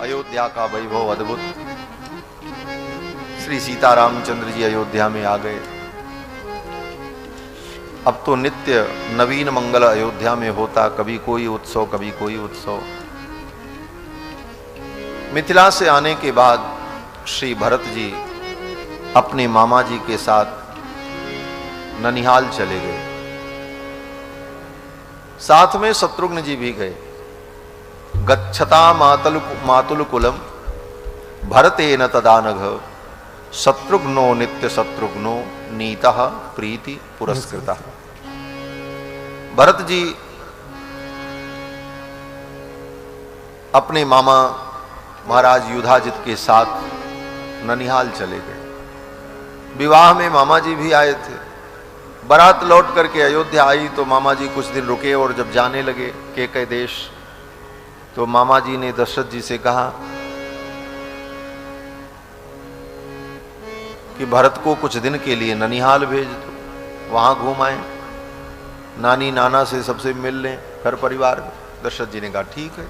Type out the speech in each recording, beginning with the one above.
अयोध्या का वैभव अद्भुत। श्री सीता रामचंद्र जी अयोध्या में आ गए। अब तो नित्य नवीन मंगल अयोध्या में होता, कभी कोई उत्सव कभी कोई उत्सव। मिथिला से आने के बाद श्री भरत जी अपने मामा जी के साथ ननिहाल चले गए। साथ में शत्रुघ्न जी भी गए। गच्छता मातुल कुलम भरतेन तदानघ शत्रुघ्नो नित्य शत्रुघ्नो नीतः प्रीति पुरस्कृतः। भरत जी अपने मामा महाराज युधाजित के साथ ननिहाल चले गए। विवाह में मामा जी भी आए थे। बारात लौट करके अयोध्या आई तो मामा जी कुछ दिन रुके और जब जाने लगे केकय देश तो मामा जी ने दशरथ जी से कहा कि भरत को कुछ दिन के लिए ननिहाल भेज दो, वहां घूम आए, नानी नाना से सबसे मिल लें, घर परिवार। दशरथ जी ने कहा ठीक है।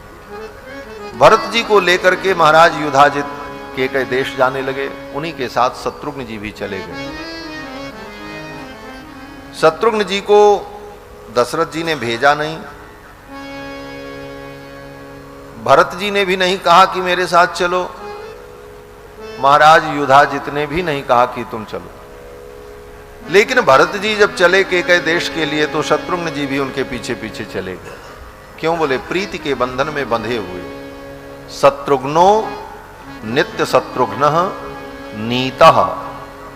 भरत जी को लेकर के महाराज युधाजित केकय देश जाने लगे। उन्हीं के साथ शत्रुघ्न जी भी चले गए। शत्रुघ्न जी को दशरथ जी ने भेजा नहीं, भरत जी ने भी नहीं कहा कि मेरे साथ चलो, महाराज युधाजित ने भी नहीं कहा कि तुम चलो। लेकिन भरत जी जब चले केकय देश के लिए तो शत्रुघ्न जी भी उनके पीछे पीछे चले गए। क्यों? बोले प्रीति के बंधन में बंधे हुए। शत्रुघ्नो नित्य शत्रुघ्न नीतः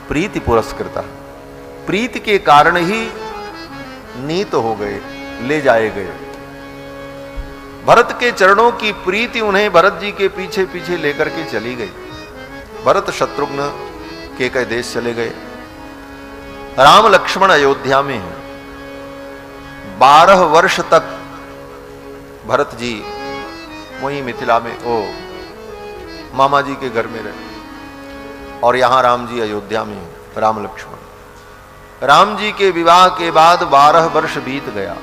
प्रीति पुरस्कृतः। प्रीति के कारण ही नीत हो गए, ले जाए गए। भरत के चरणों की प्रीति उन्हें भरत जी के पीछे पीछे लेकर के चली गई। भरत शत्रुघ्न केकय देश चले गए। राम लक्ष्मण अयोध्या में हैं। 12 वर्ष तक भरत जी वहीं मिथिला में मामा जी के घर में रहे और यहां राम जी अयोध्या में हैं। राम लक्ष्मण राम जी के विवाह के बाद 12 वर्ष बीत गया।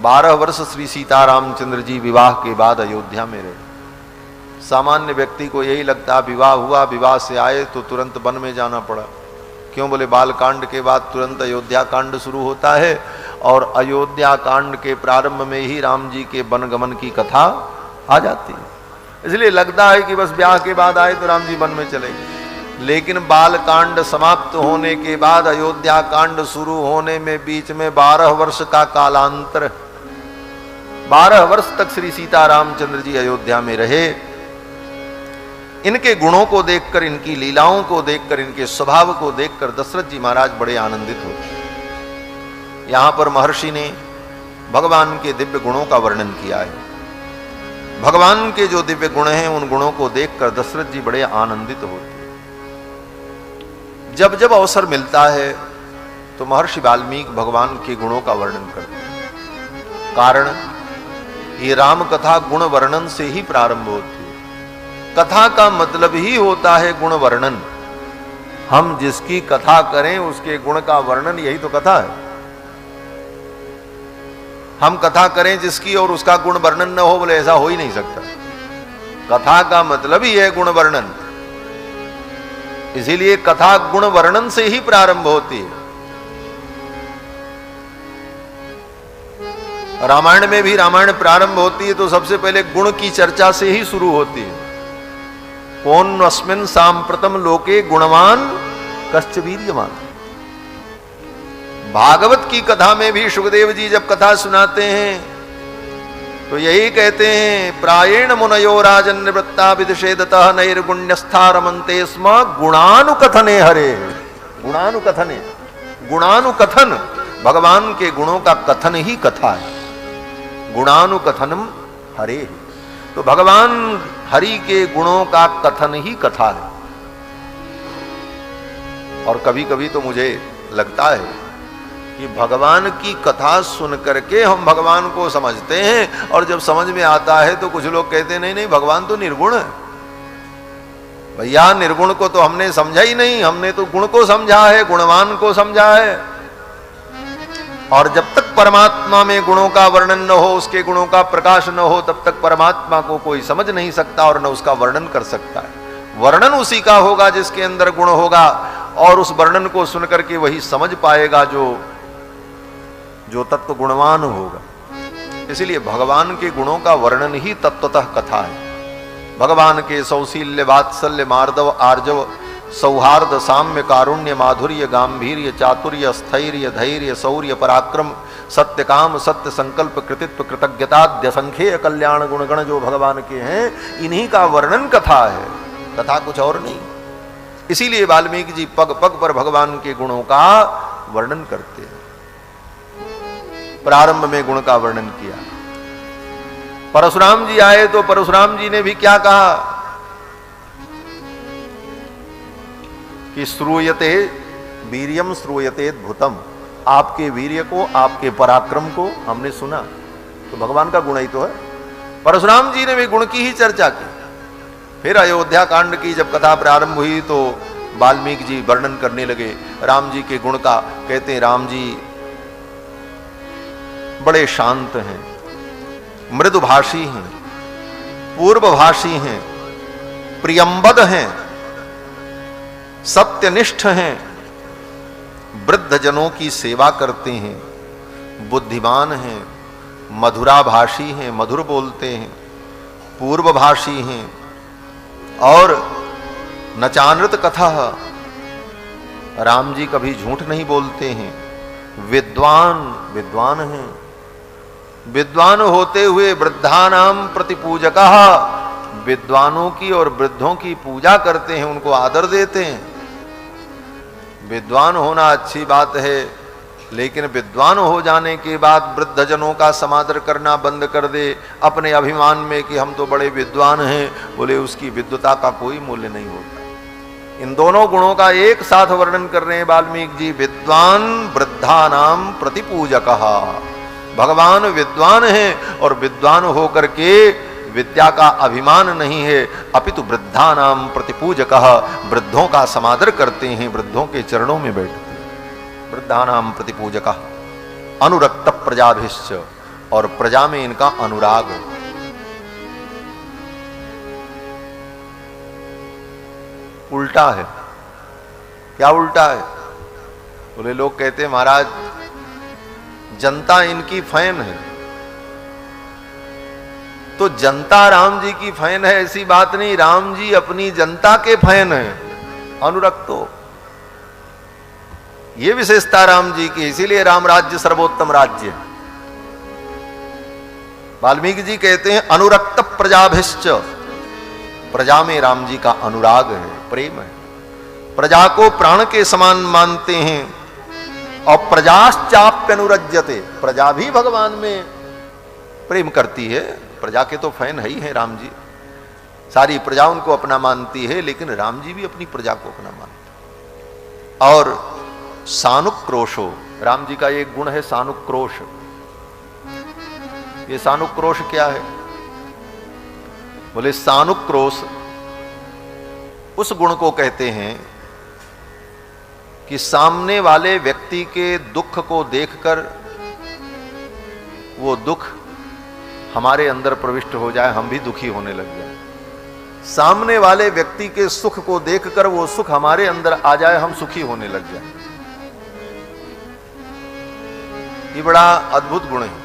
12 वर्ष श्री सीता रामचंद्र जी विवाह के बाद अयोध्या में रहे। सामान्य व्यक्ति को यही लगता विवाह हुआ, विवाह से आए तो तुरंत वन में जाना पड़ा। क्यों? बोले बाल कांड के बाद तुरंत अयोध्या कांड शुरू होता है और अयोध्या कांड के प्रारंभ में ही राम जी के वनगमन की कथा आ जाती है। इसलिए लगता है कि बस ब्याह के बाद आए तो राम जी वन में चले गए। लेकिन बाल कांड समाप्त होने के बाद अयोध्या कांड शुरू होने में बीच में 12 वर्ष का कालांतर। 12 वर्ष तक श्री सीता रामचंद्र जी अयोध्या में रहे। इनके गुणों को देखकर, इनकी लीलाओं को देखकर, इनके स्वभाव को देखकर दशरथ जी महाराज बड़े आनंदित होते। यहां पर महर्षि ने भगवान के दिव्य गुणों का वर्णन किया है। भगवान के जो दिव्य गुण हैं उन गुणों को देखकर दशरथ जी बड़े आनंदित होते। जब जब अवसर मिलता है तो महर्षि वाल्मीकि भगवान के गुणों का वर्णन करते हैं। कारण ये राम कथा गुण वर्णन से ही प्रारंभ होती है। कथा का मतलब ही होता है गुण वर्णन। हम जिसकी कथा करें उसके गुण का वर्णन, यही तो कथा है। हम कथा करें जिसकी और उसका गुण वर्णन न हो, बोले ऐसा हो ही नहीं सकता। कथा का मतलब ही है गुण वर्णन। इसीलिए कथा गुण वर्णन से ही प्रारंभ होती है। रामायण में भी रामायण प्रारंभ होती है तो सबसे पहले गुण की चर्चा से ही शुरू होती है। कौन अस्मिन् सांप्रतम लोके गुणवान कश्च वीर्यवान। भागवत की कथा में भी सुखदेव जी जब कथा सुनाते हैं तो यही कहते हैं प्रायेण मुनयो राजन निवृत्ता विदिशेदतः नैर्गुण्यस्था रमन्ते स्म गुणानुकथने हरे। गुणानुकथने, गुणानुकथन भगवान के गुणों का कथन ही कथा है। गुणानुकथनम हरे। तो भगवान हरि के गुणों का कथन ही कथा है। और कभी कभी तो मुझे लगता है कि भगवान की कथा सुन करके हम भगवान को समझते हैं और जब समझ में आता है तो कुछ लोग कहते हैं नहीं नहीं भगवान तो निर्गुण है। भैया निर्गुण को तो हमने समझा ही नहीं, हमने तो गुण को समझा है, गुणवान को समझा है। और जब तक तक परमात्मा में गुणों का वर्णन न हो, उसके गुणों का प्रकाश न हो, तब तक परमात्मा को कोई समझ नहीं सकता और न उसका वर्णन कर सकता है। वर्णन उसी का होगा जिसके अंदर गुण होगा, और उस वर्णन को सुनकर के वही समझ पाएगा जो तत्व गुणवान होगा। इसलिए भगवान के गुणों का वर्णन ही तत्वतः कथा है। भगवान के सौशील्य, वात्सल्य, मार्दव, आर्जव, सौहार्द, साम्य, कारुण्य, माधुर्य, गांभीर्य, चातुर्य, स्थैर्य, धैर्य, शौर्य, पराक्रम, सत्य काम, सत्य संकल्प, कृतित्व, कृतज्ञता, संख्येय कल्याण गुणगण जो भगवान के हैं, इन्हीं का वर्णन कथा है, कथा कुछ और नहीं। इसीलिए वाल्मीकि जी पग पग पर भगवान के गुणों का वर्णन करते हैं। प्रारंभ में गुण का वर्णन किया। परशुराम जी आए तो परशुराम जी ने भी क्या कहा कि श्रूयते वीर्यम श्रूयते भूतम, आपके वीर्य को, आपके पराक्रम को हमने सुना। तो भगवान का गुण ही तो है। परशुराम जी ने भी गुण की ही चर्चा की। फिर अयोध्या कांड की जब कथा प्रारंभ हुई तो वाल्मीकि जी वर्णन करने लगे राम जी के गुण का। कहते हैं राम जी बड़े शांत हैं, मृदुभाषी हैं, पूर्वभाषी हैं, प्रियंबद हैं, सत्यनिष्ठ हैं, वृद्ध जनों की सेवा करते हैं, बुद्धिमान हैं, मधुराभाषी हैं, मधुर बोलते हैं, पूर्वभाषी हैं, और नचानृत कथा, राम जी कभी झूठ नहीं बोलते हैं, विद्वान हैं, विद्वान होते हुए वृद्धानाम प्रतिपूजकः, विद्वानों की और वृद्धों की पूजा करते हैं, उनको आदर देते हैं। विद्वान होना अच्छी बात है, लेकिन विद्वान हो जाने के बाद वृद्धजनों का समादर करना बंद कर दे अपने अभिमान में कि हम तो बड़े विद्वान हैं, बोले उसकी विद्वता का कोई मूल्य नहीं होता। इन दोनों गुणों का एक साथ वर्णन कर रहे हैं वाल्मीकि जी। विद्वान वृद्धानाम प्रतिपूजकः, भगवान विद्वान हैं और विद्वान होकर के विद्या का अभिमान नहीं है, अपितु वृद्धानाम प्रतिपूजकः, वृद्धों का समादर करते हैं, वृद्धों के चरणों में बैठते हैं। वृद्धानाम प्रतिपूजकः, अनुरक्त प्रजाभिश्च, और प्रजा में इनका अनुराग। उल्टा है। क्या उल्टा है? बोले लोग कहते हैं महाराज जनता इनकी फैन है, तो जनता राम जी की फैन है ऐसी बात नहीं, राम जी अपनी जनता के फैन हैं, अनुरक्तो। ये विशेषता राम जी की, इसीलिए राम राज्य सर्वोत्तम राज्य। वाल्मीकि जी कहते हैं अनुरक्त प्रजाभिश्च, प्रजा में राम जी का अनुराग है, प्रेम है, प्रजा को प्राण के समान मानते हैं। और प्रजाश्चाप्यनुरज्यते, प्रजा भी भगवान में प्रेम करती है। प्रजा के तो फैन है ही है राम जी, सारी प्रजा उनको अपना मानती है, लेकिन राम जी भी अपनी प्रजा को अपना मानते हैं। और सानुक्रोशो, राम जी का एक गुण है सानुक्रोश। ये सानुक्रोश क्या है? बोले सानुक्रोश उस गुण को कहते हैं कि सामने वाले व्यक्ति के दुख को देखकर वो दुख हमारे अंदर प्रविष्ट हो जाए, हम भी दुखी होने लग जाए। सामने वाले व्यक्ति के सुख को देखकर वो सुख हमारे अंदर आ जाए, हम सुखी होने लग जाए। ये बड़ा अद्भुत गुण है।